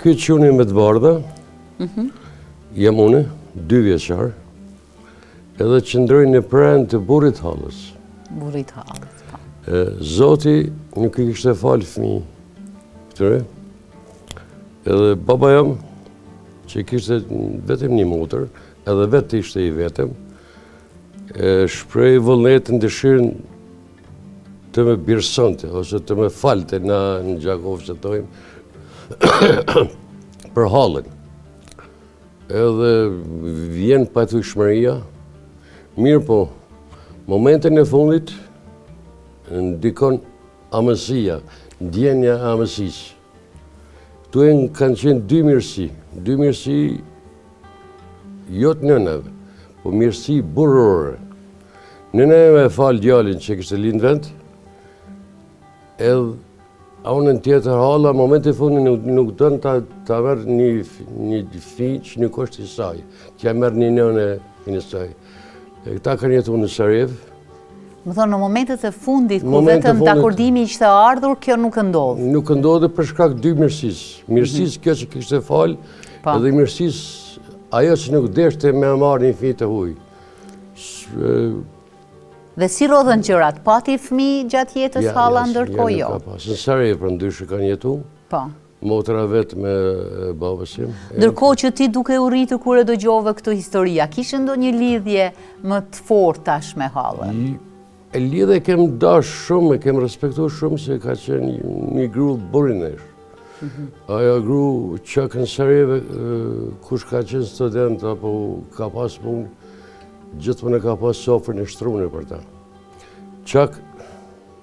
Ky quni me të bardha, jam une, 2 vjeçar, edhe qëndroj në pranë të burrit hallës. Burrit hallës, po. Zoti nuk i kishte falë fëmijë këtyre, edhe baba jam, që kishte vetëm një motër, edhe vetë ishte i vetëm, shpreh vullnetin, dëshirën të më birësonte, ose të më falte në Gjakov që thojmë, për hallën. Edhe vjen pathyeshmëria, mirë po, momentin e fundit, ndikon amësia, ndjenja e amësisë. Këtu kanë qenë dy mirësi jo të nënave, po mirësi burrore. Nëna me falë djalin që kishte lind vend, edhe anën tjetër halla, momentin e fundit nuk dënë ta merr një fëmijë që nuk është i saj, që ja merr një nënë e saj. Këta kanë jetuar në Sarajevo. Më thonë, në momentet e fundit, ku vetëm dakordimi ishte ardhur, kjo nuk ndodh. Nuk ndodhe për shkak dy mirësisë. Mirësisë kjo që kishte falë, edhe mirësisë ajo që nuk deshte me marrë një fëmijë të huaj. Dhe si rodhen gjërat? Pati fëmijë gjatë jetës halla ndërkohë jo? Në Sarajevo për ndryshe kanë jetu. Po. Motra vetë me babës tim. Ndërkohë që ti duke u rritur kur e dëgjove këtë histori, a kishe ndonjë lidhje më të fortë tash me hallën? E lidhe kem dash shumë, e kem respektuar shumë se ka qenë një gru burinesh. Ajo gru çak në Sarajevo, kush ka qenë student apo ka pas punë, gjithmonë ka pas sofrën e shtruar për ta. Çak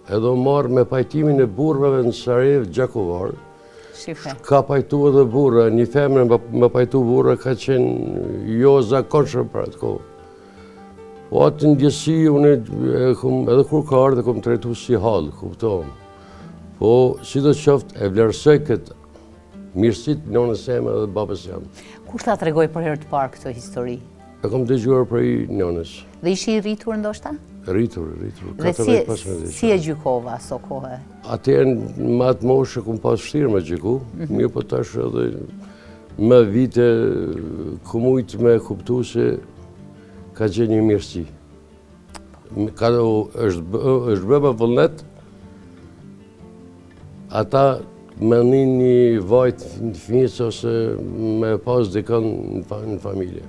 edhe marr me pajtimin e burrave në Sarajevo Gjakovar. Ka pajtu edhe burra, një femër me pajtu burra ka qenë jo zakonshme për atë kohë. Po atë ndjesi, unë edhe kur ka ardhe, kom të rejtu si halë, kuptohem. Po, si do qoftë, e vlerësoj këtë mirësit nënës jam edhe babës jam. Kur ta tregoj për herë të parë këtë histori? E kom dëgjuar për i nënës. Dhe ishi i rritur ndoshta? Rritur. Dhe si e gjykova aso kohë? Atëherë më atë moshë kom pas vështirë me gjyku, mirë po tash edhe me vite ku mujtë me kuptu se ka qenë një mirësi. është bëma vullnet, ata me një vajt në fëmijës ose me pas dikën në familje.